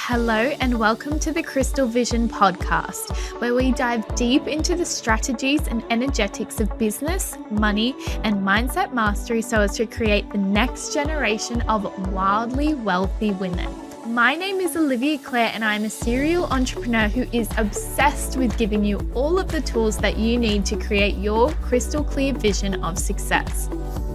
Hello and welcome to the Crystal Vision podcast, where we dive deep into the strategies and energetics of business, money, and mindset mastery so as to create the next generation of wildly wealthy women. My name is Olivia Clare and I'm a serial entrepreneur who is obsessed with giving you all of the tools that you need to create your crystal clear vision of success.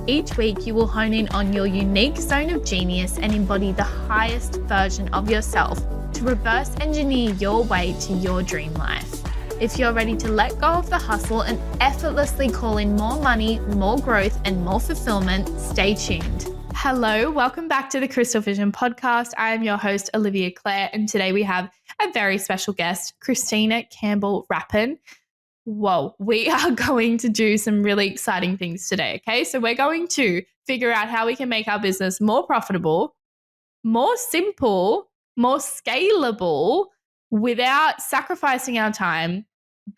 Each week, you will hone in on your unique zone of genius and embody the highest version of yourself to reverse engineer your way to your dream life. If you're ready to let go of the hustle and effortlessly call in more money, more growth, and more fulfillment, stay tuned. Hello, welcome back to the Crystal Vision podcast. I am your host, Olivia Clare, and today we have a very special guest, Campbell Rapin. Whoa, we are going to do some really exciting things today, okay? So we're going to figure out how we can make our business more profitable, more simple, more scalable without sacrificing our time,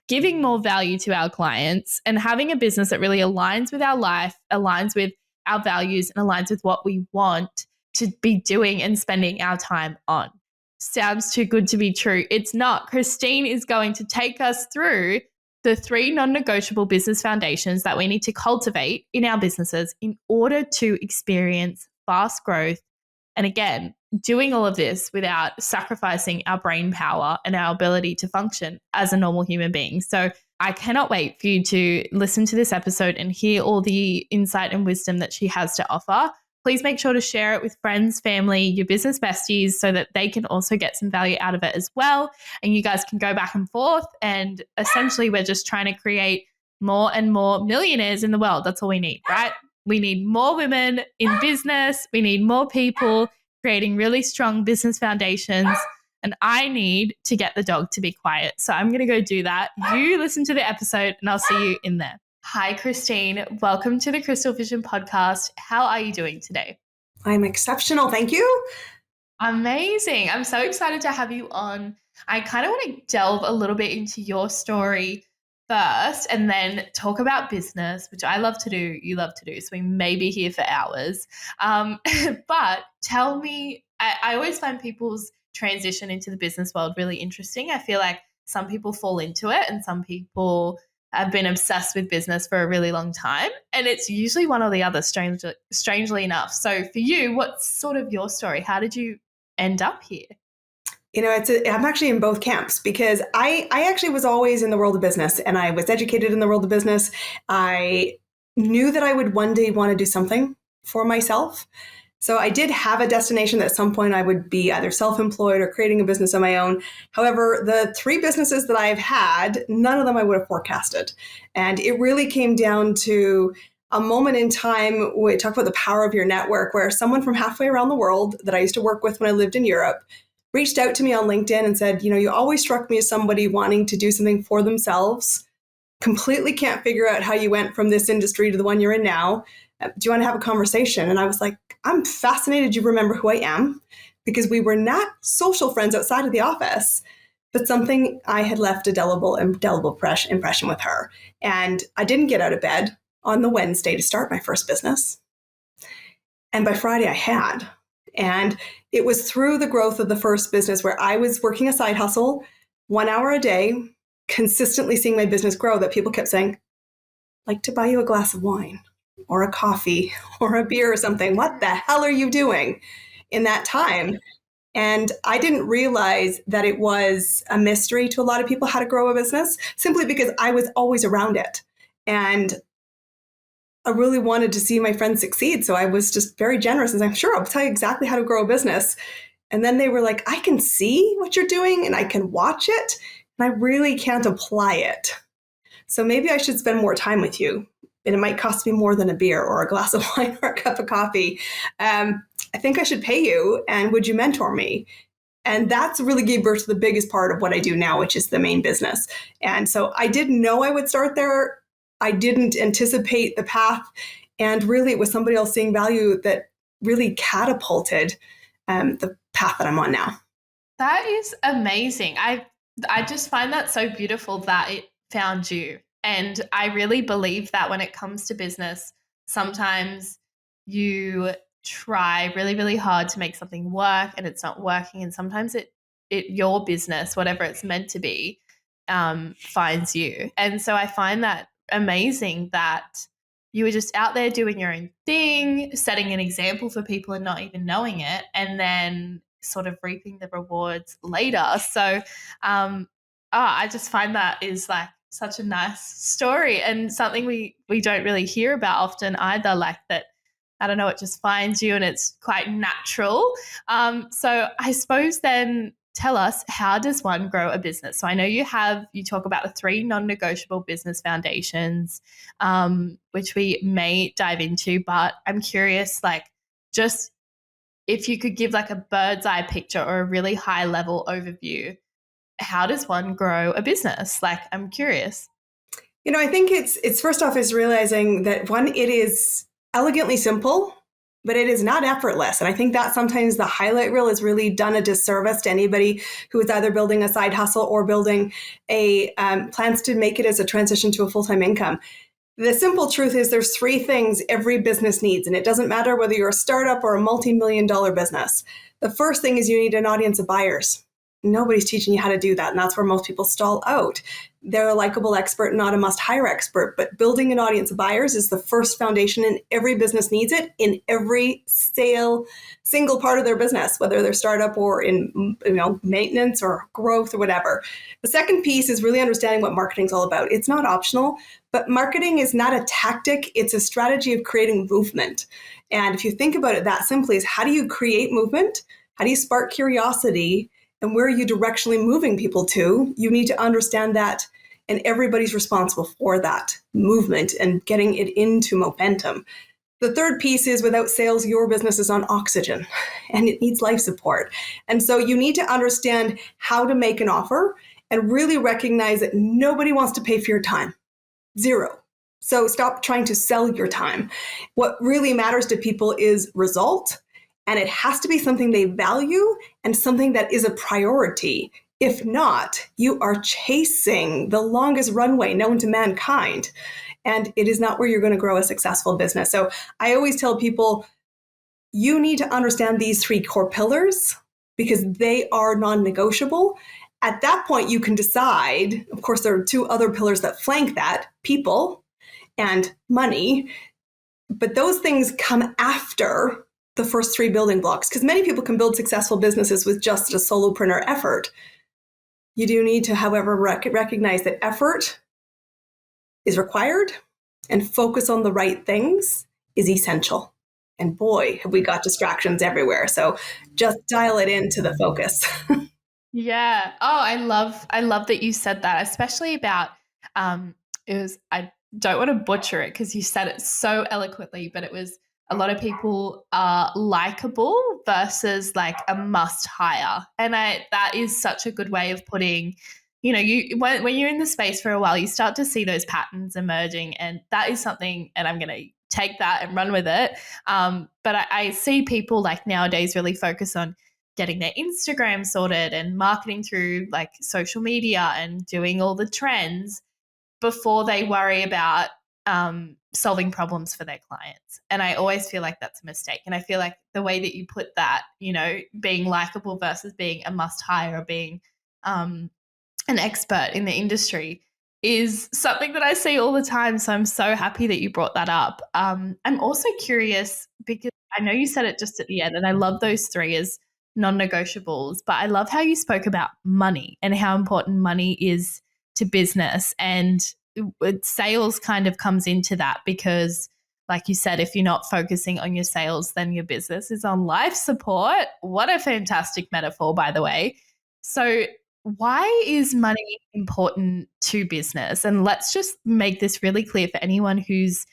giving more value to our clients, and having a business that really aligns with our life, aligns with our values, and aligns with what we want to be doing and spending our time on. Sounds too good to be true. It's not. Christine is going to take us through the 3 non-negotiable business foundations that we need to cultivate in our businesses in order to experience fast growth. And again, doing all of this without sacrificing our brain power and our ability to function as a normal human being. So I cannot wait for you to listen to this episode and hear all the insight and wisdom that she has to offer. Please make sure to share it with friends, family, your business besties so that they can also get some value out of it as well. And you guys can go back and forth. And essentially, we're just trying to create more and more millionaires in the world. That's all we need, right? We need more women in business. We need more people creating really strong business foundations. And I need to get the dog to be quiet. So I'm going to go do that. You listen to the episode and I'll see you in there. Hi, Christine. Welcome to the Crystal Vision podcast. How are you doing today? I'm exceptional. Thank you. Amazing. I'm so excited to have you on. I kind of want to delve a little bit into your story first and then talk about business, which I love to do, you love to do. So we may be here for hours. But tell me, I always find people's transition into the business world really interesting. I feel like some people fall into it and some people have been obsessed with business for a really long time. And it's usually one or the other, strangely enough. So for you, what's sort of your story? How did you end up here? You know, I'm actually in both camps because I actually was always in the world of business and I was educated in the world of business. I knew that I would one day want to do something for myself. So I did have a destination that at some point I would be either self-employed or creating a business of my own. However, the 3 businesses that I've had, none of them I would have forecasted. And it really came down to a moment in time, we talk about the power of your network, where someone from halfway around the world that I used to work with when I lived in Europe reached out to me on LinkedIn and said, you always struck me as somebody wanting to do something for themselves. Completely can't figure out how you went from this industry to the one you're in now. Do you want to have a conversation? And I was like, I'm fascinated you remember who I am, because we were not social friends outside of the office, but something I had left a indelible impression with her. And I didn't get out of bed on the Wednesday to start my first business. And by Friday I had. And it was through the growth of the first business where I was working a side hustle, 1 hour a day, consistently seeing my business grow, that people kept saying, I'd like to buy you a glass of wine or a coffee or a beer or something. What the hell are you doing in that time? And I didn't realize that it was a mystery to a lot of people how to grow a business, simply because I was always around it. And I really wanted to see my friends succeed. So I was just very generous and I'm sure I'll tell you exactly how to grow a business. And then they were like, I can see what you're doing and I can watch it and I really can't apply it. So maybe I should spend more time with you. And it might cost me more than a beer or a glass of wine or a cup of coffee. I think I should pay you. And would you mentor me? And that's really gave birth to the biggest part of what I do now, which is the main business. And so I didn't know I would start there. I didn't anticipate the path. And really, it was somebody else seeing value that really catapulted the path that I'm on now. That is amazing. I just find that so beautiful that it found you. And I really believe that when it comes to business, sometimes you try really, really hard to make something work and it's not working. And sometimes it your business, whatever it's meant to be, finds you. And so I find that amazing that you were just out there doing your own thing, setting an example for people and not even knowing it, and then sort of reaping the rewards later. So I just find that is like such a nice story and something we don't really hear about often either, like that, I don't know, it just finds you and it's quite natural. So I suppose then tell us, how does one grow a business? So I know you talk about the 3 non-negotiable business foundations, which we may dive into, but I'm curious, like, just if you could give like a bird's eye picture or a really high level overview, how does one grow a business? Like, I'm curious. I think it's first off is realizing that it is elegantly simple, but it is not effortless. And I think that sometimes the highlight reel has really done a disservice to anybody who is either building a side hustle or building plans to make it as a transition to a full-time income. The simple truth is there's 3 things every business needs, and it doesn't matter whether you're a startup or a multi-million-dollar business. The first thing is you need an audience of buyers. Nobody's teaching you how to do that, and that's where most people stall out. They're a likable expert, not a must-hire expert, but building an audience of buyers is the first foundation, and every business needs it in every single part of their business, whether they're startup or in maintenance or growth or whatever. The second piece is really understanding what marketing is all about. It's not optional, but marketing is not a tactic. It's a strategy of creating movement. And if you think about it that simply, is how do you create movement? How do you spark curiosity? And where are you directionally moving people to? You need to understand that, and everybody's responsible for that movement and getting it into momentum. The third piece is without sales, your business is on oxygen and it needs life support. And so you need to understand how to make an offer and really recognize that nobody wants to pay for your time. 0. So stop trying to sell your time. What really matters to people is result. And it has to be something they value and something that is a priority. If not, you are chasing the longest runway known to mankind. And it is not where you're going to grow a successful business. So I always tell people, you need to understand these 3 core pillars because they are non-negotiable. At that point, you can decide, of course, there are 2 other pillars that flank that, people and money. But those things come after the first 3 building blocks, because many people can build successful businesses with just a solopreneur effort. You do need to, however, recognize that effort is required and focus on the right things is essential. And boy, have we got distractions everywhere. So just dial it into the focus. Yeah. Oh, I love that you said that, especially about I don't want to butcher it because you said it so eloquently, but it was a lot of people are likable versus like a must hire. And that is such a good way of putting, when you're in the space for a while, you start to see those patterns emerging, and that is something, and I'm going to take that and run with it. But I see people like nowadays really focus on getting their Instagram sorted and marketing through like social media and doing all the trends before they worry about solving problems for their clients. And I always feel like that's a mistake. And I feel like the way that you put that, being likable versus being a must hire or being an expert in the industry is something that I see all the time. So I'm so happy that you brought that up. I'm also curious because I know you said it just at the end, and I love those 3 as non-negotiables, but I love how you spoke about money and how important money is to business, and sales kind of comes into that because, like you said, if you're not focusing on your sales, then your business is on life support. What a fantastic metaphor, by the way. So why is money important to business? And let's just make this really clear for anyone who's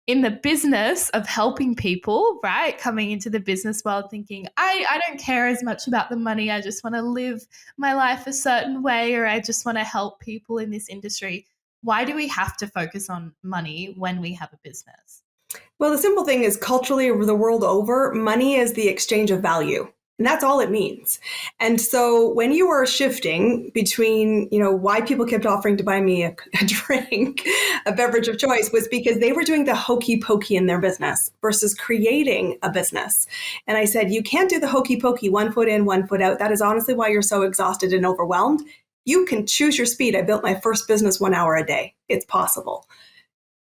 in the business of helping people, right? Coming into the business world thinking, I don't care as much about the money. I just want to live my life a certain way, or I just want to help people in this industry. Why do we have to focus on money when we have a business? Well, the simple thing is culturally, the world over, money is the exchange of value. And that's all it means. And so when you are shifting between, why people kept offering to buy me a drink, a beverage of choice, was because they were doing the hokey pokey in their business versus creating a business. And I said, you can't do the hokey pokey, 1 foot in, 1 foot out. That is honestly why you're so exhausted and overwhelmed. You can choose your speed. I built my first business 1 hour a day. It's possible.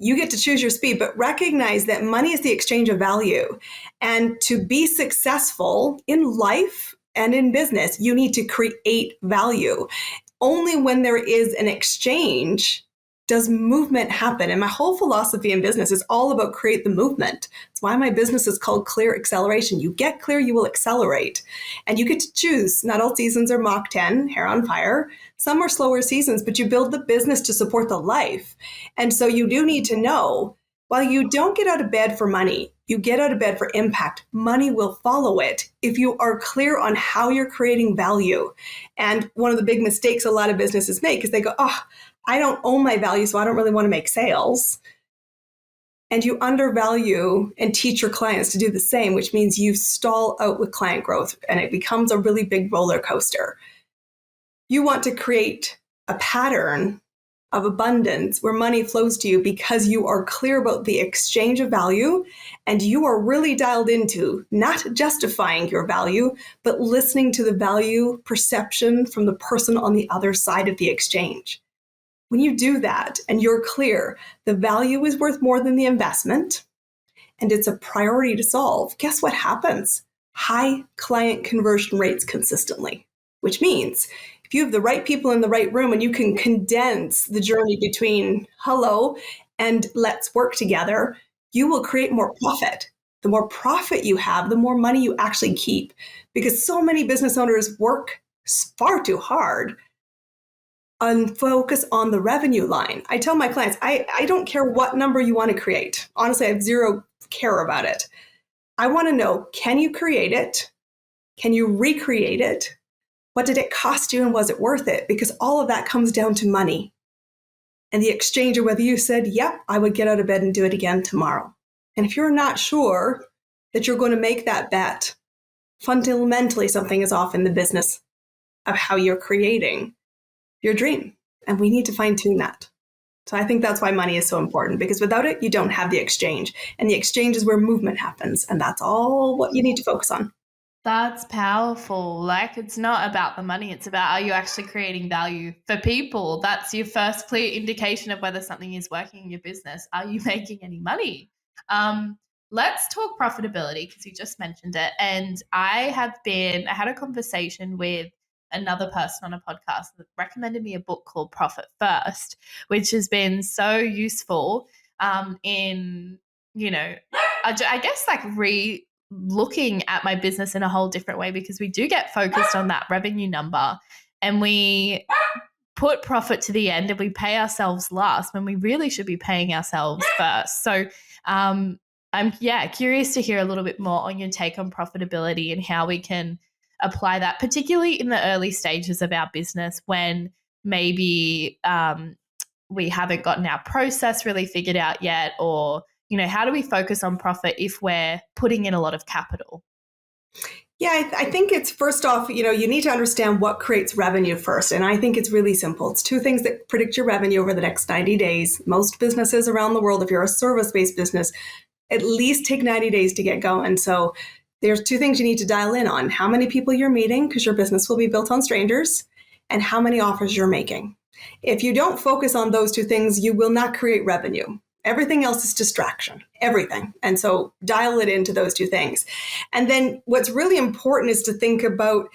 You get to choose your speed, but recognize that money is the exchange of value. And to be successful in life and in business, you need to create value. Only when there is an exchange does movement happen. And my whole philosophy in business is all about create the movement. That's why my business is called Clear Acceleration. You get clear, you will accelerate. And you get to choose. Not all seasons are Mach 10, hair on fire. Some are slower seasons, but you build the business to support the life. And so you do need to know, while you don't get out of bed for money, you get out of bed for impact. Money will follow it if you are clear on how you're creating value. And one of the big mistakes a lot of businesses make is they go, I don't own my value, so I don't really want to make sales. And you undervalue and teach your clients to do the same, which means you stall out with client growth and it becomes a really big roller coaster. You want to create a pattern of abundance where money flows to you because you are clear about the exchange of value and you are really dialed into not justifying your value, but listening to the value perception from the person on the other side of the exchange. When you do that and you're clear, the value is worth more than the investment and it's a priority to solve, guess what happens? High client conversion rates consistently, which means if you have the right people in the right room and you can condense the journey between hello and let's work together, you will create more profit. The more profit you have, the more money you actually keep, because so many business owners work far too hard and focus on the revenue line. I tell my clients, I don't care what number you want to create. Honestly, I have zero care about it. I want to know, can you create it? Can you recreate it? What did it cost you and was it worth it? Because all of that comes down to money and the exchange of whether you said, yep, I would get out of bed and do it again tomorrow. And if you're not sure that you're going to make that bet, fundamentally something is off in the business of how you're creating your dream. And we need to fine tune that. So I think that's why money is so important, because without it, you don't have the exchange. And the exchange is where movement happens. And that's all what you need to focus on. That's powerful. Like, it's not about the money. It's about, are you actually creating value for people? That's your first clear indication of whether something is working in your business. Are you making any money? Let's talk profitability, because you just mentioned it. And I had a conversation with another person on a podcast that recommended me a book called Profit First, which has been so useful in, I guess like looking at my business in a whole different way, because we do get focused on that revenue number and we put profit to the end and we pay ourselves last when we really should be paying ourselves first. So I'm curious to hear a little bit more on your take on profitability and how we can apply that, particularly in the early stages of our business when maybe we haven't gotten our process really figured out yet, or, how do we focus on profit if we're putting in a lot of capital? Yeah, I think it's first off, you need to understand what creates revenue first. And I think it's really simple. It's two things that predict your revenue over the next 90 days. Most businesses around the world, if you're a service-based business, at least take 90 days to get going. So there's two things you need to dial in on: how many people you're meeting, because your business will be built on strangers, and how many offers you're making. If you don't focus on those two things, you will not create revenue. Everything else is distraction, everything. And so dial it into those two things. And then what's really important is to think about,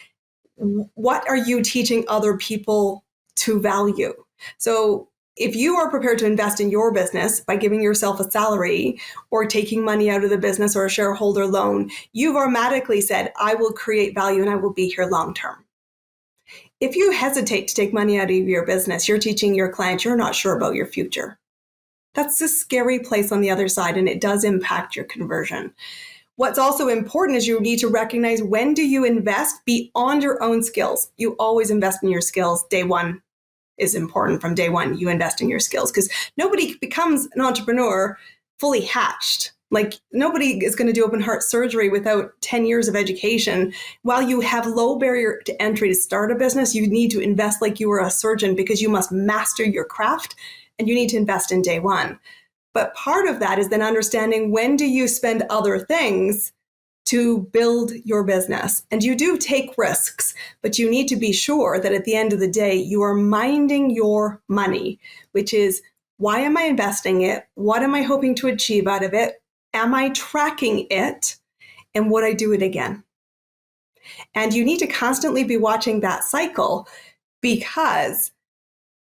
what are you teaching other people to value? So if you are prepared to invest in your business by giving yourself a salary or taking money out of the business or a shareholder loan, you've automatically said, I will create value and I will be here long term. If you hesitate to take money out of your business, you're teaching your clients you're not sure about your future. That's a scary place on the other side, and it does impact your conversion. What's also important is you need to recognize, when do you invest beyond your own skills? You always invest in your skills. Day one is important. From day one, you invest in your skills, because nobody becomes an entrepreneur fully hatched. Like nobody is going to do open heart surgery without 10 years of education. While you have low barrier to entry to start a business, you need to invest like you were a surgeon because you must master your craft and you need to invest in day one. But part of that is then understanding when do you spend other things to build your business. And you do take risks, but you need to be sure that at the end of the day, you are minding your money, which is why am I investing it? What am I hoping to achieve out of it? Am I tracking it? And would I do it again? And you need to constantly be watching that cycle because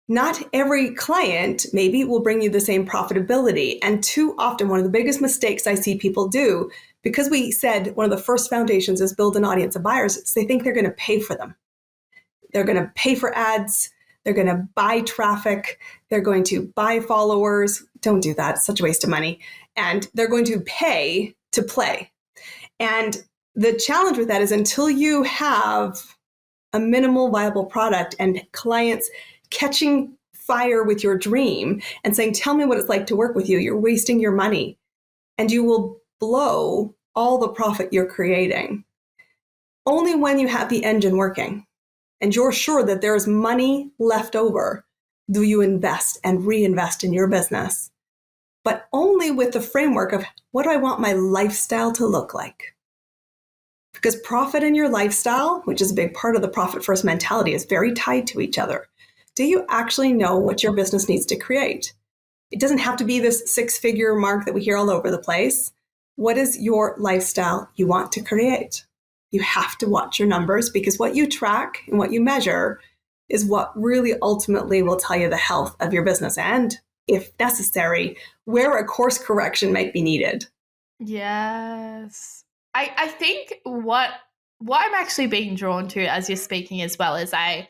not every client maybe will bring you the same profitability. And too often, one of the biggest mistakes I see people do, because we said one of the first foundations is build an audience of buyers, is they think they're going to pay for them. They're going to pay for ads. They're going to buy traffic. They're going to buy followers. Don't do that. It's such a waste of money. And they're going to pay to play. And the challenge with that is until you have a minimal viable product and clients catching fire with your dream and saying, tell me what it's like to work with you, you're wasting your money and you will blow all the profit you're creating. Only when you have the engine working and you're sure that there's money left over do you invest and reinvest in your business. But only with the framework of what do I want my lifestyle to look like? Because profit and your lifestyle, which is a big part of the profit first mentality, is very tied to each other. Do you actually know what your business needs to create? It doesn't have to be this 6-figure mark that we hear all over the place. What is your lifestyle you want to create? You have to watch your numbers because what you track and what you measure is what really ultimately will tell you the health of your business and, if necessary, where a course correction might be needed. Yes. I think what I'm actually being drawn to as you're speaking as well is I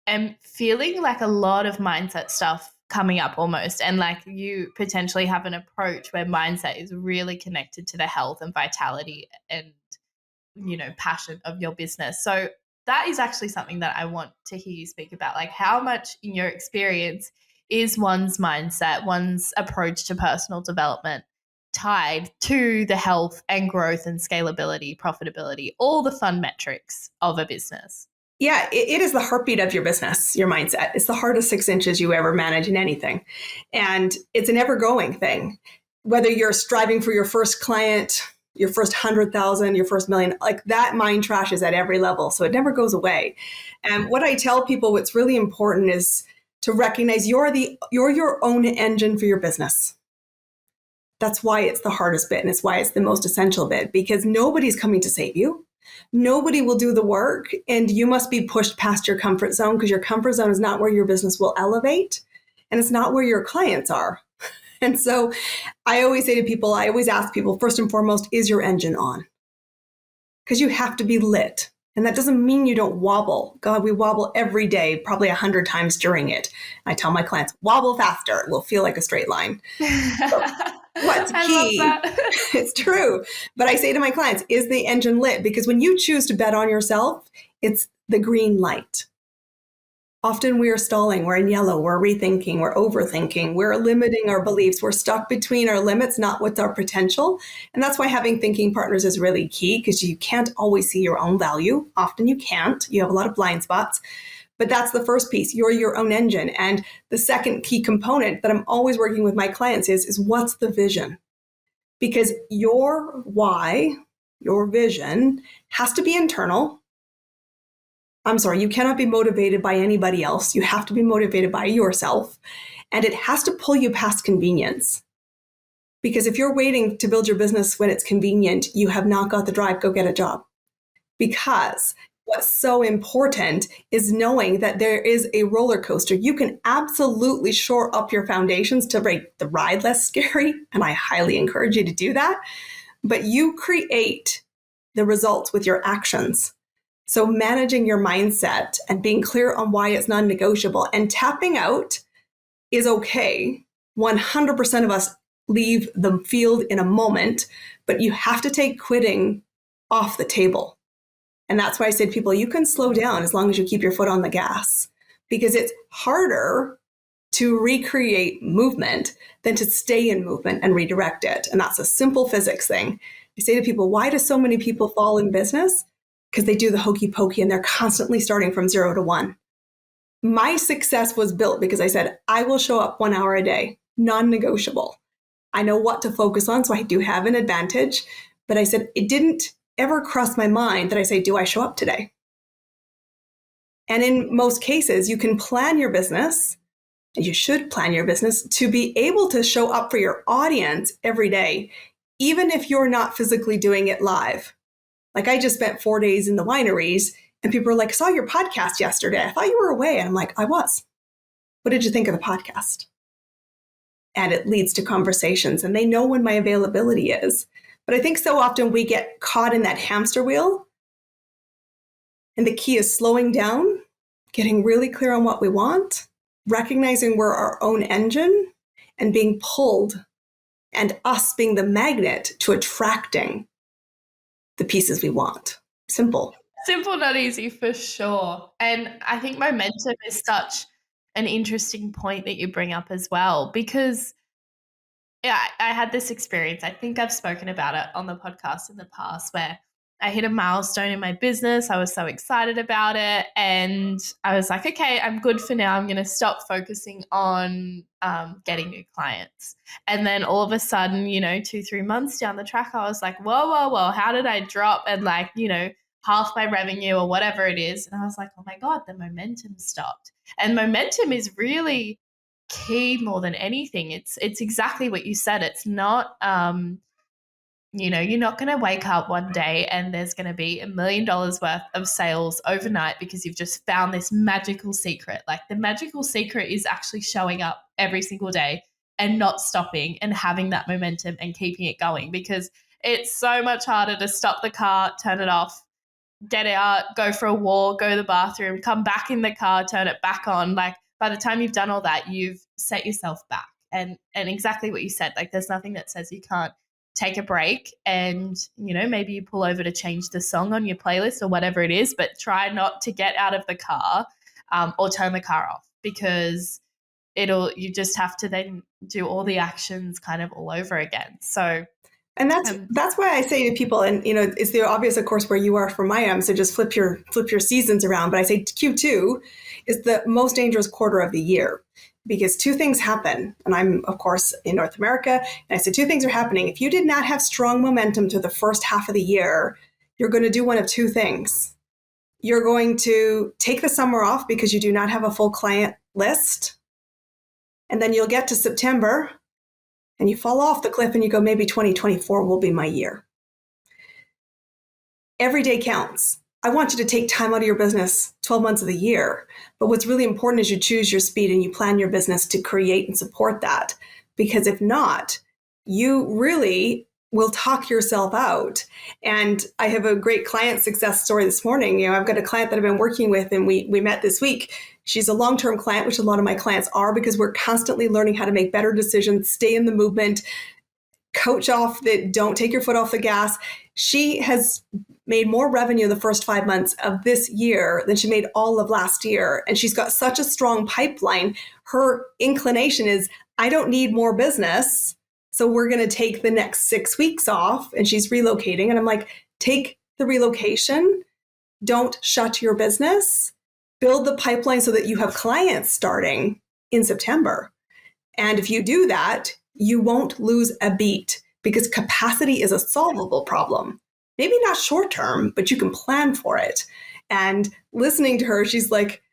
am feeling like a lot of mindset stuff coming up almost, and like you potentially have an approach where mindset is really connected to the health and vitality and, you know, passion of your business. So that is actually something that I want to hear you speak about, like how much in your experience is one's mindset, one's approach to personal development tied to the health and growth and scalability, profitability, all the fun metrics of a business. Yeah, it is the heartbeat of your business, your mindset. It's the hardest 6 inches you ever manage in anything. And it's an ever-growing thing. Whether you're striving for your first client, your first 100,000, your first million, like that mind trash is at every level. So it never goes away. And what I tell people, what's really important is to recognize you're your own engine for your business. That's why it's the hardest bit. And it's why it's the most essential bit, because nobody's coming to save you. Nobody will do the work, and you must be pushed past your comfort zone because your comfort zone is not where your business will elevate, and it's not where your clients are. And so I always say to people, I always ask people, first and foremost, is your engine on? Because you have to be lit. And that doesn't mean you don't wobble. God, we wobble every day, probably 100 times during it. I tell my clients, wobble faster. It will feel like a straight line. So, what's key? I love that. It's true. But I say to my clients, is the engine lit? Because when you choose to bet on yourself, it's the green light. Often we are stalling, we're in yellow, we're rethinking, we're overthinking, we're limiting our beliefs, we're stuck between our limits, not with our potential. And that's why having thinking partners is really key, because you can't always see your own value. Often you can't. You have a lot of blind spots. But that's the first piece. You're your own engine. And the second key component that I'm always working with my clients is what's the vision? Because your why, your vision, has to be internal. I'm sorry, you cannot be motivated by anybody else. You have to be motivated by yourself. And it has to pull you past convenience. Because if you're waiting to build your business when it's convenient, you have not got the drive, go get a job. Because what's so important is knowing that there is a roller coaster. You can absolutely shore up your foundations to make the ride less scary. And I highly encourage you to do that. But you create the results with your actions. So managing your mindset and being clear on why it's non-negotiable and tapping out is okay. 100% of us leave the field in a moment, but you have to take quitting off the table. And that's why I say to people, you can slow down as long as you keep your foot on the gas, because it's harder to recreate movement than to stay in movement and redirect it. And that's a simple physics thing. I say to people, why do so many people fall in business? Because they do the hokey pokey and they're constantly starting from 0 to 1. My success was built because I said, I will show up 1 hour a day, non-negotiable. I know what to focus on, so I do have an advantage. But I said, it didn't ever cross my mind that I say, do I show up today? And in most cases, you can plan your business, and you should plan your business to be able to show up for your audience every day, even if you're not physically doing it live. Like I just spent 4 days in the wineries and people were like, I saw your podcast yesterday. I thought you were away. And I'm like, I was. What did you think of the podcast? And it leads to conversations and they know when my availability is. But I think so often we get caught in that hamster wheel. And the key is slowing down, getting really clear on what we want, recognizing we're our own engine and being pulled, and us being the magnet to attracting the pieces we want. Simple. Simple, not easy, for sure. And I think momentum is such an interesting point that you bring up as well, because I had this experience. I think I've spoken about it on the podcast in the past where I hit a milestone in my business. I was so excited about it. And I was like, okay, I'm good for now. I'm going to stop focusing on getting new clients. And then all of a sudden, 2-3 months down the track, I was like, whoa, how did I drop? And half my revenue or whatever it is. And I was like, oh my God, the momentum stopped. And momentum is really key more than anything. It's exactly what you said. It's not, you're not going to wake up one day and there's going to be $1 million worth of sales overnight because you've just found this magical secret. Like the magical secret is actually showing up every single day and not stopping and having that momentum and keeping it going, because it's so much harder to stop the car, turn it off, get out, go for a walk, go to the bathroom, come back in the car, turn it back on. Like by the time you've done all that, you've set yourself back. And exactly what you said, like there's nothing that says you can't take a break and, maybe you pull over to change the song on your playlist or whatever it is, but try not to get out of the car or turn the car off, because you just have to then do all the actions kind of all over again. So and that's why I say to people, and it's the obvious, of course, where you are from I am. So just flip your seasons around. But I say Q2 is the most dangerous quarter of the year because two things happen. And I'm, of course, in North America. And I said two things are happening. If you did not have strong momentum to the first half of the year, you're going to do one of two things. You're going to take the summer off because you do not have a full client list. And then you'll get to September and you fall off the cliff and you go, maybe 2024 will be my year. Every day counts. I want you to take time out of your business 12 months of the year. But what's really important is you choose your speed and you plan your business to create and support that. Because if not, you really will talk yourself out. And I have a great client success story this morning. I've got a client that I've been working with and we met this week. She's a long-term client, which a lot of my clients are, because we're constantly learning how to make better decisions, stay in the movement, coach off that don't take your foot off the gas. She has made more revenue in the first 5 months of this year than she made all of last year. And she's got such a strong pipeline. Her inclination is, I don't need more business. So we're going to take the next 6 weeks off, and she's relocating. And I'm like, take the relocation. Don't shut your business. Build the pipeline so that you have clients starting in September. And if you do that, you won't lose a beat because capacity is a solvable problem. Maybe not short term, but you can plan for it. And listening to her, she's like,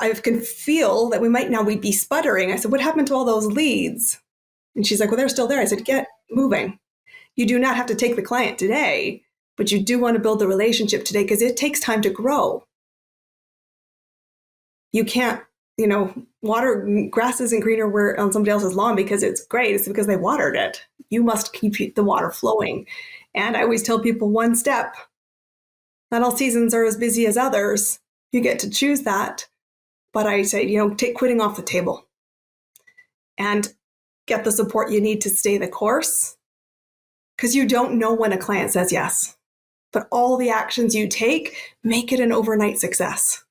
I can feel that we might now be sputtering. I said, what happened to all those leads? And she's like, well, they're still there. I said, get moving. You do not have to take the client today, but you do want to build the relationship today because it takes time to grow. You can't, water grass isn't greener on somebody else's lawn because it's great. It's because they watered it. You must keep the water flowing. And I always tell people one step. Not all seasons are as busy as others. You get to choose that. But I say, take quitting off the table and get the support you need to stay the course, because you don't know when a client says yes. But all the actions you take make it an overnight success.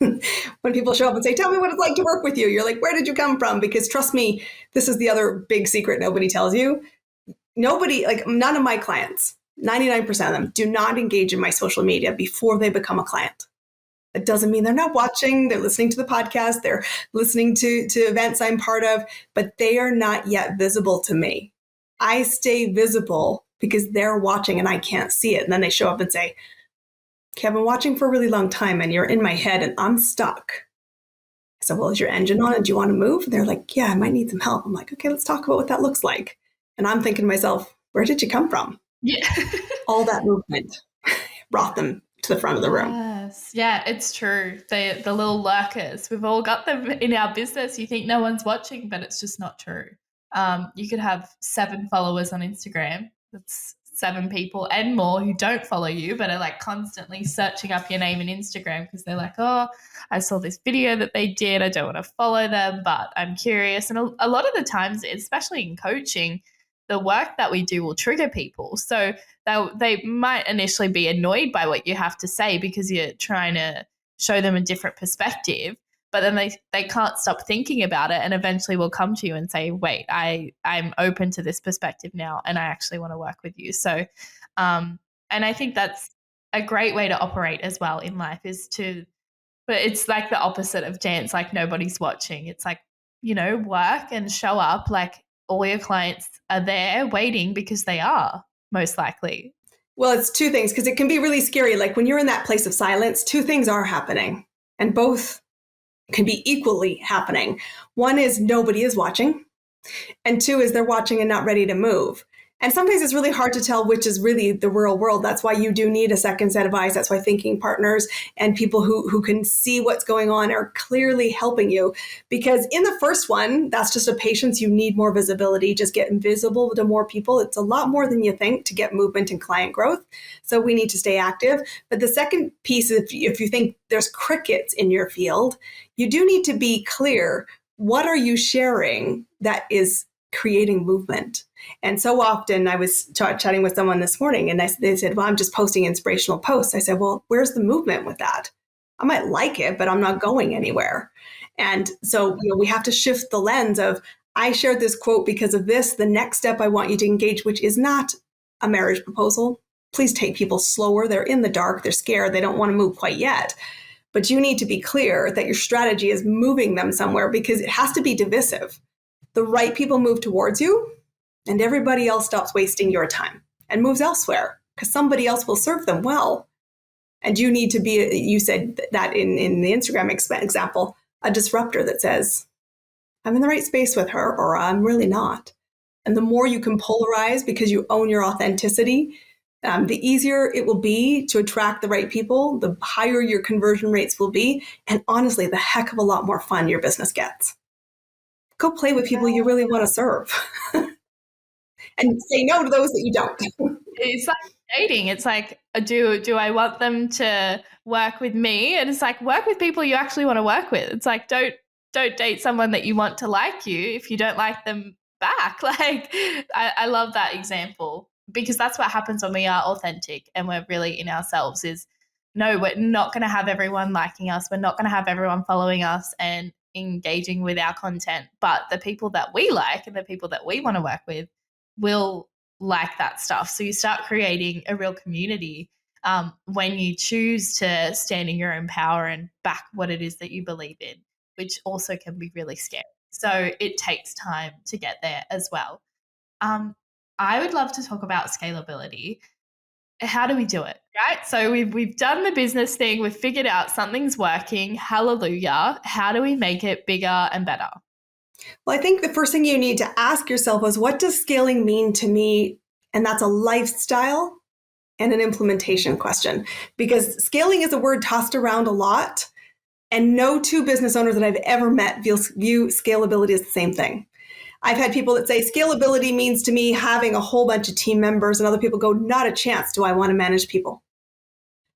When people show up and say, tell me what it's like to work with you, you're like, where did you come from? Because trust me, this is the other big secret nobody tells you. Nobody, like none of my clients, 99% of them do not engage in my social media before they become a client. It doesn't mean they're not watching, they're listening to the podcast, they're listening to events I'm part of, but they are not yet visible to me. I stay visible because they're watching and I can't see it. And then they show up and say, okay, I've been watching for a really long time and you're in my head and I'm stuck. I said, well, is your engine on and do you want to move? And they're like, yeah, I might need some help. I'm like, okay, let's talk about what that looks like. And I'm thinking to myself, where did you come from? Yeah. All that movement brought them to the front of the room. Yes. Yeah, it's true. The little lurkers, we've all got them in our business. You think no one's watching, but it's just not true. You could have 7 followers on Instagram. That's 7 people and more who don't follow you, but are like constantly searching up your name in Instagram because they're like, oh, I saw this video that they did. I don't want to follow them, but I'm curious. And a lot of the times, especially in coaching, the work that we do will trigger people. So they might initially be annoyed by what you have to say because you're trying to show them a different perspective, but then they can't stop thinking about it and eventually will come to you and say, wait, I'm open to this perspective now and I actually want to work with you. So, and I think that's a great way to operate as well in life but it's like the opposite of dance, like nobody's watching. It's like, work and show up like all your clients are there waiting because they are most likely. Well, it's 2 things because it can be really scary. Like when you're in that place of silence, 2 things are happening and both can be equally happening. One is nobody is watching and 2 is they're watching and not ready to move. And sometimes it's really hard to tell which is really the real world. That's why you do need a second set of eyes. That's why thinking partners and people who can see what's going on are clearly helping you. Because in the first one, that's just a patience. You need more visibility. Just get visible to more people. It's a lot more than you think to get movement and client growth. So we need to stay active. But the second piece, if you think there's crickets in your field, you do need to be clear. What are you sharing that is creating movement? And so often I was chatting with someone this morning and they said, well, I'm just posting inspirational posts. I said, well, where's the movement with that? I might like it, but I'm not going anywhere. And so we have to shift the lens of, I shared this quote because of this. The next step I want you to engage, which is not a marriage proposal. Please take people slower. They're in the dark. They're scared. They don't want to move quite yet. But you need to be clear that your strategy is moving them somewhere because it has to be divisive. The right people move towards you and everybody else stops wasting your time and moves elsewhere because somebody else will serve them well. And you need to be, you said that in the Instagram example, a disruptor that says, I'm in the right space with her or I'm really not. And the more you can polarize because you own your authenticity, the easier it will be to attract the right people, the higher your conversion rates will be. And honestly, the heck of a lot more fun your business gets. Go play with people you really want to serve. And say no to those that you don't. It's like dating. It's like, do I want them to work with me? And it's like, work with people you actually want to work with. It's like, don't date someone that you want to like you if you don't like them back. Like, I love that example because that's what happens when we are authentic and we're really in ourselves is, no, we're not going to have everyone liking us. We're not going to have everyone following us and engaging with our content. But the people that we like and the people that we want to work with will like that stuff. So you start creating a real community when you choose to stand in your own power and back what it is that you believe in, which also can be really scary. So it takes time to get there as well. I would love to talk about scalability. How do we do it, right? So we've done the business thing. We've figured out something's working. Hallelujah. How do we make it bigger and better? Well, I think the first thing you need to ask yourself is, what does scaling mean to me? And that's a lifestyle and an implementation question, because scaling is a word tossed around a lot. And no 2 business owners that I've ever met view scalability as the same thing. I've had people that say scalability means to me having a whole bunch of team members, and other people go, not a chance do I want to manage people.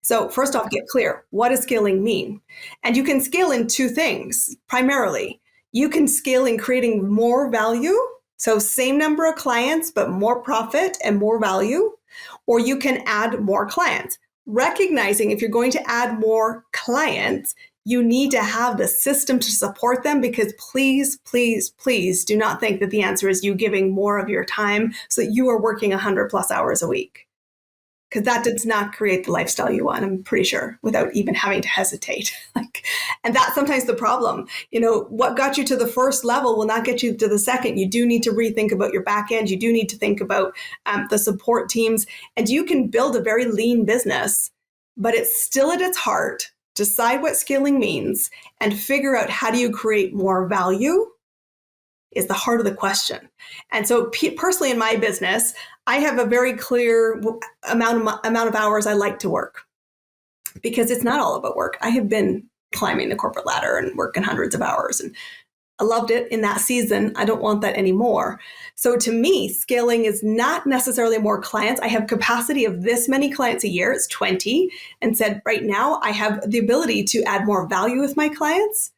So first off, get clear. What does scaling mean? And you can scale in 2 things, primarily. You can scale in creating more value, so same number of clients, but more profit and more value, or you can add more clients. Recognizing if you're going to add more clients, You need to have the system to support them, because please, please, please do not think that the answer is you giving more of your time so that you are working 100+ hours a week. Because that does not create the lifestyle you want, I'm pretty sure, without even having to hesitate. And that's sometimes the problem. What got you to the first level will not get you to the second. You do need to rethink about your back end. You do need to think about the support teams. And you can build a very lean business, but it's still at its heart, decide what scaling means, and figure out how do you create more value is the heart of the question. And so personally in my business, I have a very clear amount of hours I like to work, because it's not all about work. I have been climbing the corporate ladder and working hundreds of hours, and I loved it in that season. I don't want that anymore. So to me, scaling is not necessarily more clients. I have capacity of this many clients a year. It's 20, and said right now I have the ability to add more value with my clients.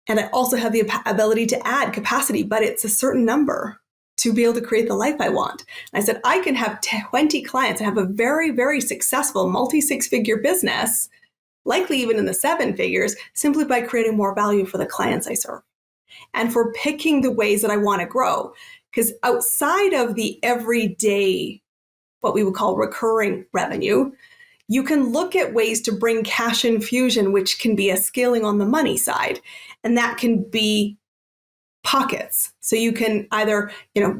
And I also have the ability to add capacity, but it's a certain number to be able to create the life I want. And I said, I can have 20 clients and have a very, very successful multi-six-figure business, likely even in the 7 figures, simply by creating more value for the clients I serve. And for picking the ways that I want to grow. Because outside of the everyday, what we would call recurring revenue, you can look at ways to bring cash infusion, which can be a scaling on the money side. And that can be pockets. So you can either,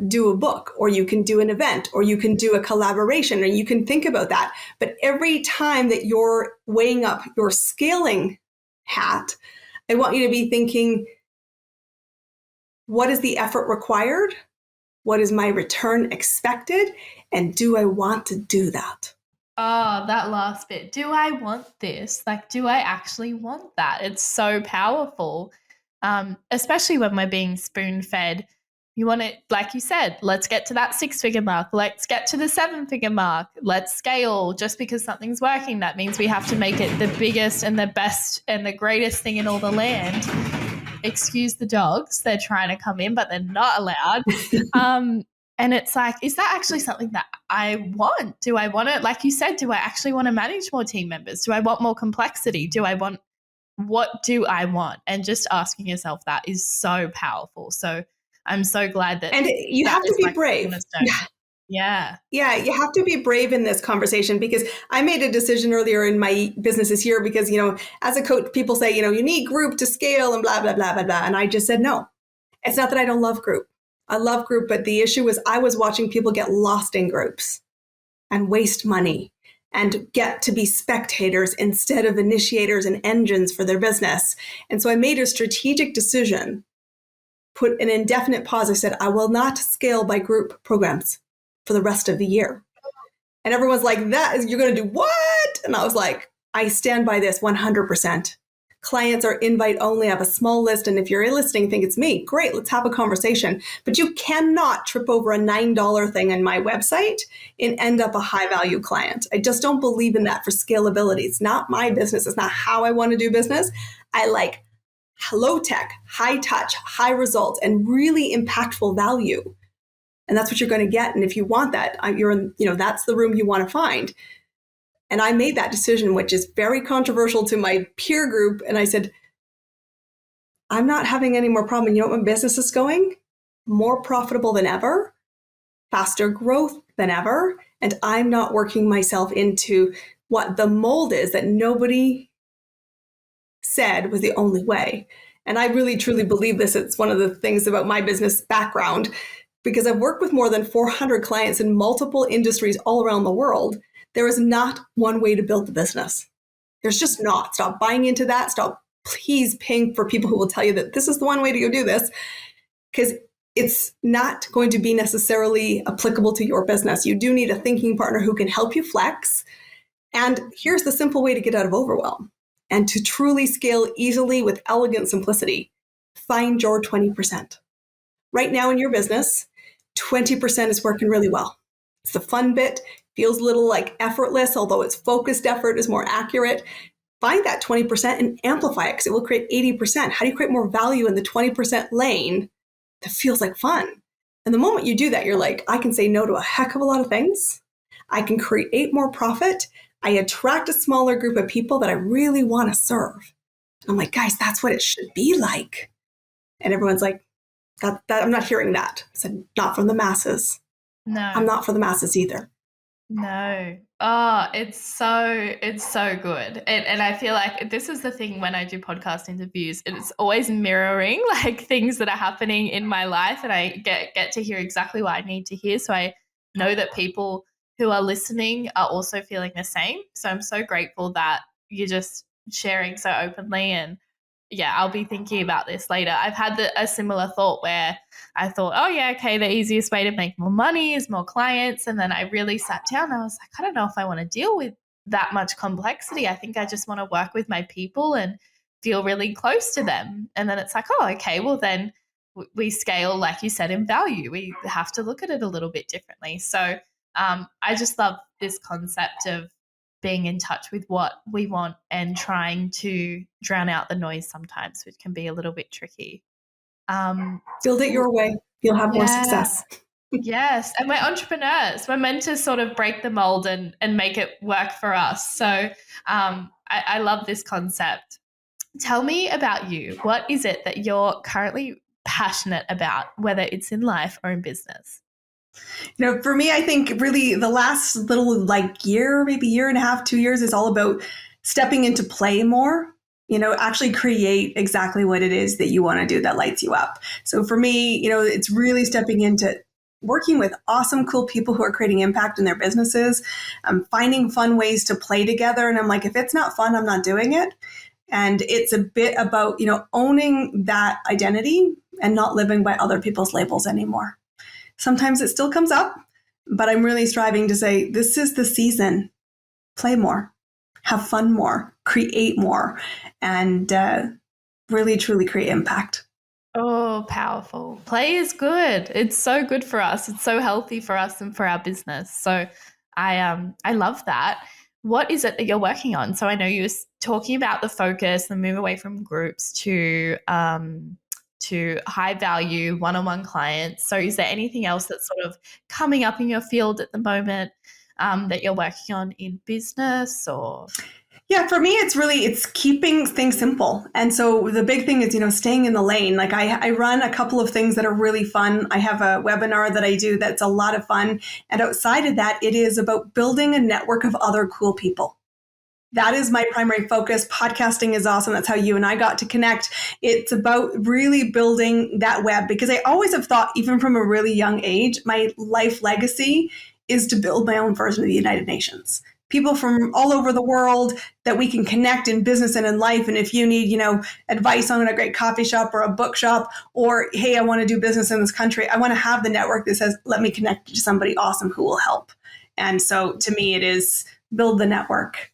do a book, or you can do an event, or you can do a collaboration, and you can think about that. But every time that you're weighing up your scaling hat, I want you to be thinking, what is the effort required? What is my return expected? And do I want to do that? Oh, that last bit. Do I want this? Do I actually want that? It's so powerful, especially when we're being spoon-fed. You want it, like you said, let's get to that 6-figure mark. Let's get to the 7-figure mark. Let's scale. Just because something's working, that means we have to make it the biggest and the best and the greatest thing in all the land. Excuse the dogs. They're trying to come in, but they're not allowed. And it's like, is that actually something that I want? Do I want it? Like you said, do I actually want to manage more team members? Do I want more complexity? What do I want? And just asking yourself that is so powerful. So I'm so glad that. And you have to be brave. Yeah. Yeah, you have to be brave in this conversation, because I made a decision earlier in my business this year, because, as a coach, people say, you need group to scale and blah, blah, blah, blah, blah. And I just said, no, it's not that I don't love group. I love group, but the issue was I was watching people get lost in groups and waste money and get to be spectators instead of initiators and engines for their business. And so I made a strategic decision, put an indefinite pause. I said, I will not scale by group programs for the rest of the year. And everyone's like, you're going to do what? And I was like, I stand by this 100%. Clients are invite only. I have a small list. And if you're listening, think it's me, great, let's have a conversation. But you cannot trip over a $9 thing on my website and end up a high value client. I just don't believe in that for scalability. It's not my business. It's not how I want to do business. I like low tech, high touch, high results, and really impactful value. And that's what you're going to get. And if you want that, that's the room you want to find. And I made that decision, which is very controversial to my peer group. And I said, I'm not having any more problem. You know what my business is going? More profitable than ever, faster growth than ever. And I'm not working myself into what the mold is that nobody said was the only way. And I really, truly believe this. It's one of the things about my business background, because I've worked with more than 400 clients in multiple industries all around the world. There is not one way to build the business. There's just not. Stop buying into that. Stop, please, paying for people who will tell you that this is the one way to go do this, because it's not going to be necessarily applicable to your business. You do need a thinking partner who can help you flex. And here's the simple way to get out of overwhelm and to truly scale easily with elegant simplicity. Find your 20%. Right now in your business, 20% is working really well. It's the fun bit. Feels a little like effortless, although it's focused effort is more accurate. Find that 20% and amplify it, because it will create 80%. How do you create more value in the 20% lane that feels like fun? And the moment you do that, you're like, I can say no to a heck of a lot of things. I can create more profit. I attract a smaller group of people that I really want to serve. I'm like, guys, that's what it should be like. And everyone's like, that I'm not hearing that. I said, not from the masses. I'm No. not for the masses either. No. Oh, it's so good. And I feel like this is the thing when I do podcast interviews, it's always mirroring like things that are happening in my life, and I get to hear exactly what I need to hear. So I know that people who are listening are also feeling the same. So I'm so grateful that you're just sharing so openly, and yeah, I'll be thinking about this later. I've had a similar thought where I thought, oh, yeah, okay, the easiest way to make more money is more clients. And then I really sat down. I was like, I don't know if I want to deal with that much complexity. I think I just want to work with my people and feel really close to them. And then it's like, oh, okay, well, then we scale, like you said, in value. We have to look at it a little bit differently. So I just love this concept of being in touch with what we want and trying to drown out the noise sometimes, which can be a little bit tricky. Build it your way. You'll have more success. Yes. And we're entrepreneurs. We're meant to sort of break the mold and make it work for us. So I love this concept. Tell me about you. What is it that you're currently passionate about, whether it's in life or in business? For me, I think really the last little like year, maybe year and a half, 2 years is all about stepping into play more, actually create exactly what it is that you want to do that lights you up. So for me, it's really stepping into working with awesome, cool people who are creating impact in their businesses, finding fun ways to play together. And I'm like, if it's not fun, I'm not doing it. And it's a bit about, owning that identity and not living by other people's labels anymore. Sometimes it still comes up, but I'm really striving to say, this is the season. Play more, have fun more, create more, and really, truly create impact. Oh, powerful. Play is good. It's so good for us. It's so healthy for us and for our business. So I love that. What is it that you're working on? So I know you were talking about the focus, the move away from groups to high value one-on-one clients. So is there anything else that's sort of coming up in your field at the moment that you're working on in business or? Yeah, for me, it's keeping things simple. And so the big thing is, staying in the lane. Like I run a couple of things that are really fun. I have a webinar that I do that's a lot of fun. And outside of that, it is about building a network of other cool people. That is my primary focus. Podcasting is awesome. That's how you and I got to connect. It's about really building that web, because I always have thought, even from a really young age, my life legacy is to build my own version of the United Nations. People from all over the world that we can connect in business and in life. And if you need, advice on a great coffee shop or a bookshop, or, hey, I want to do business in this country, I want to have the network that says, let me connect you to somebody awesome who will help. And so to me, it is build the network,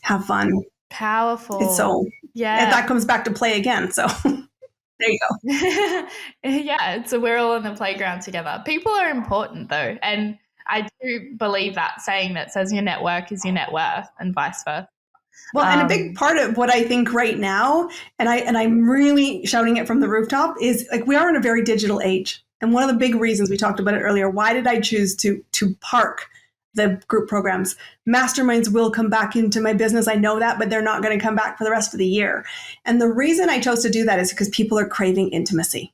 have fun. Powerful. It's so, yeah. And that comes back to play again. So there you go. Yeah. So we're all on the playground together. People are important though. And I do believe that saying that says your network is your net worth and vice versa. Well, and a big part of what I think right now, and I'm really shouting it from the rooftop, is like we are in a very digital age. And one of the big reasons we talked about it earlier, why did I choose to park the group programs? Masterminds will come back into my business. I know that, but they're not going to come back for the rest of the year. And the reason I chose to do that is because people are craving intimacy.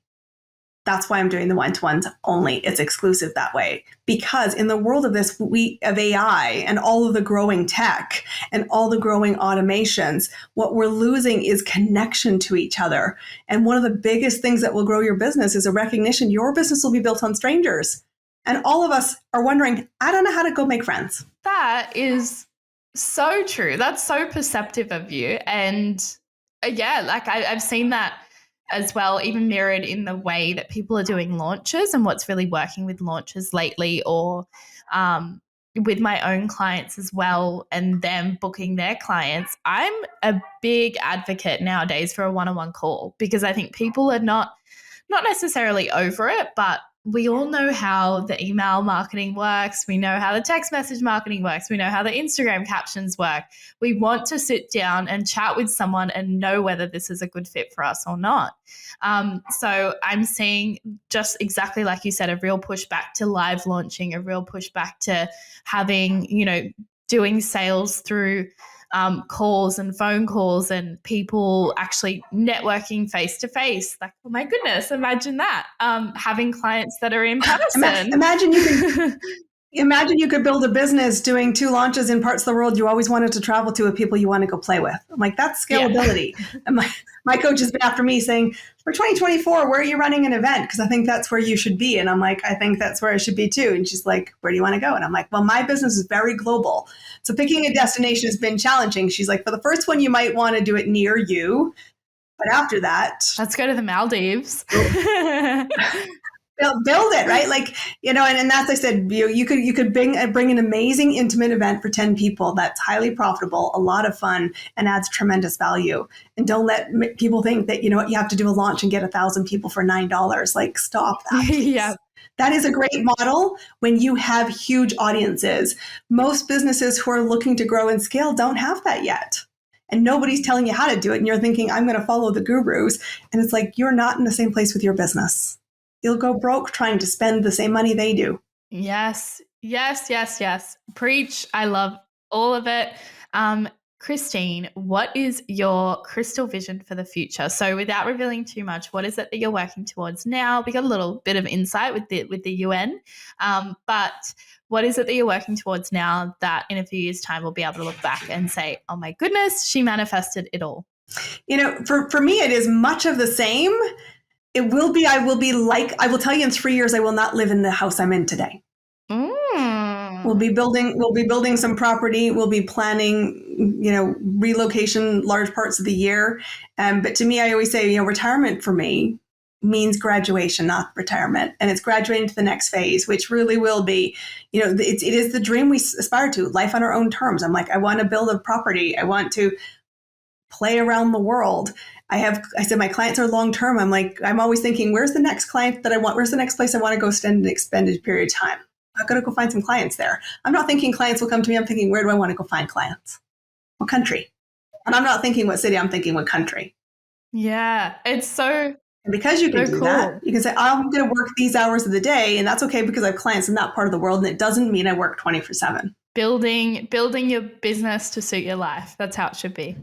That's why I'm doing the one-to-ones only. It's exclusive that way. Because in the world of this, of AI and all of the growing tech and all the growing automations, what we're losing is connection to each other. And one of the biggest things that will grow your business is a recognition your business will be built on strangers. And all of us are wondering, I don't know how to go make friends. That is so true. That's so perceptive of you. And yeah, like I've seen that as well, even mirrored in the way that people are doing launches and what's really working with launches lately, or with my own clients as well, and them booking their clients. I'm a big advocate nowadays for a one-on-one call, because I think people are not necessarily over it, but we all know how the email marketing works. We know how the text message marketing works. We know how the Instagram captions work. We want to sit down and chat with someone and know whether this is a good fit for us or not. So I'm seeing, just exactly like you said, a real pushback to live launching, a real pushback to having, doing sales through calls and phone calls and people actually networking face to face. Like, oh my goodness, imagine that. Having clients that are in person. Imagine you could build a business doing 2 launches in parts of the world you always wanted to travel to with people you want to go play with. I'm like, that's scalability. Yeah. And my coach has been after me saying, for 2024, where are you running an event? Because I think that's where you should be. And I'm like, I think that's where I should be too. And she's like, where do you want to go? And I'm like, well, my business is very global. So picking a destination has been challenging. She's like, for the first one, you might want to do it near you. But after that, let's go to the Maldives. Build it, right? Like, and that's, I said, you could bring an amazing intimate event for 10 people that's highly profitable, a lot of fun, and adds tremendous value. And don't let people think that, you have to do a launch and get 1,000 people for $9. Like, stop that. Yeah. That is a great model when you have huge audiences. Most businesses who are looking to grow and scale don't have that yet. And nobody's telling you how to do it. And you're thinking, I'm going to follow the gurus. And it's like, you're not in the same place with your business. You'll go broke trying to spend the same money they do. Yes. Preach. I love all of it. Christine, what is your crystal vision for the future? So without revealing too much, what is it that you're working towards now? We got a little bit of insight with the UN, but what is it that you're working towards now that in a few years' time we'll be able to look back and say, oh my goodness, she manifested it all? For me, it is much of the same. It will be, I will tell you in 3 years, I will not live in the house I'm in today. We'll be building some property. We'll be planning, relocation large parts of the year. But to me, I always say, retirement for me means graduation, not retirement. And it's graduating to the next phase, which really will be, it is the dream we aspire to, life on our own terms. I'm like, I want to build a property. I want to play around the world. I said my clients are long-term. I'm like, I'm always thinking, where's the next client that I want? Where's the next place I want to go spend an extended period of time? I'm going to go find some clients there. I'm not thinking clients will come to me. I'm thinking, where do I want to go find clients? What country? And I'm not thinking what city. I'm thinking what country. Yeah, it's so. And because you can do cool. that, you can say, I'm going to work these hours of the day. And that's okay because I have clients in that part of the world. And it doesn't mean I work 24/7. Building your business to suit your life. That's how it should be.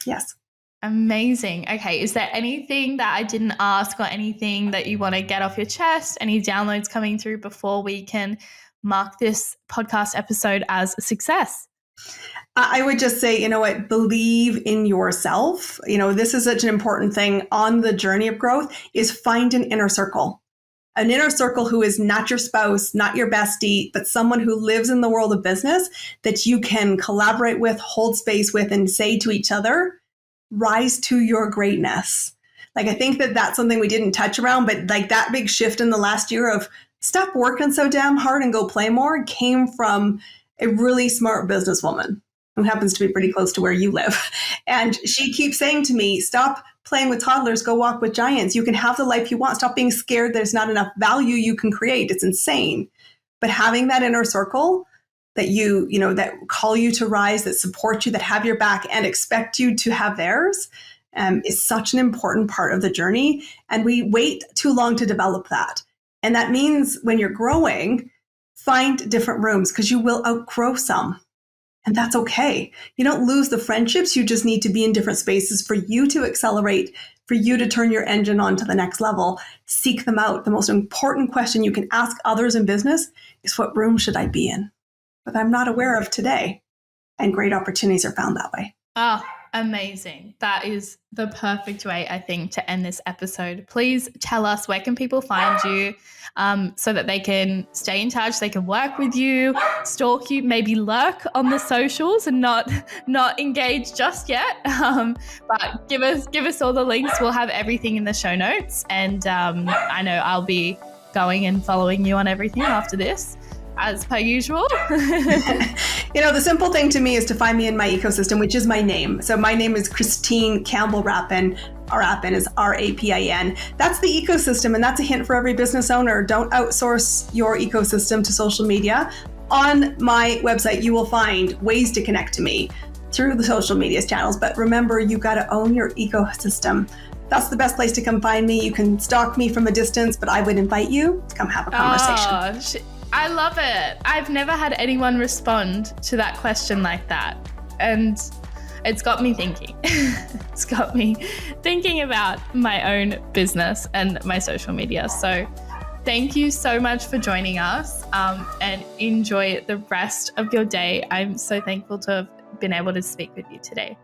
Yes. Amazing. Okay. Is there anything that I didn't ask or anything that you want to get off your chest? Any downloads coming through before we can mark this podcast episode as a success? I would just say, believe in yourself. This is such an important thing on the journey of growth is find an inner circle. An inner circle who is not your spouse, not your bestie, but someone who lives in the world of business that you can collaborate with, hold space with, and say to each other, rise to your greatness. Like, I think that that's something we didn't touch around, but like that big shift in the last year of stop working so damn hard and go play more came from a really smart businesswoman who happens to be pretty close to where you live. And she keeps saying to me, stop playing with toddlers, go walk with giants. You can have the life you want. Stop being scared there's not enough value you can create. It's insane. But having that inner circle that that call you to rise, that support you, that have your back and expect you to have theirs is such an important part of the journey. And we wait too long to develop that. And that means when you're growing, find different rooms because you will outgrow some. And that's okay. You don't lose the friendships. You just need to be in different spaces for you to accelerate, for you to turn your engine on to the next level. Seek them out. The most important question you can ask others in business is, what room should I be in that I'm not aware of today? And great opportunities are found that way. Oh, amazing. That is the perfect way, I think, to end this episode. Please tell us, where can people find you so that they can stay in touch, they can work with you, stalk you, maybe lurk on the socials and not engage just yet. But give us all the links. We'll have everything in the show notes. And I know I'll be going and following you on everything after this, as per usual. The simple thing to me is to find me in my ecosystem, which is my name. So my name is Christine Campbell Rapin. Rapin is Rapin. That's the ecosystem. And that's a hint for every business owner. Don't outsource your ecosystem to social media. On my website, you will find ways to connect to me through the social media channels. But remember, you got to own your ecosystem. That's the best place to come find me. You can stalk me from a distance, but I would invite you to come have a conversation. I love it. I've never had anyone respond to that question like that. And it's got me thinking. It's got me thinking about my own business and my social media. So thank you so much for joining us, and enjoy the rest of your day. I'm so thankful to have been able to speak with you today.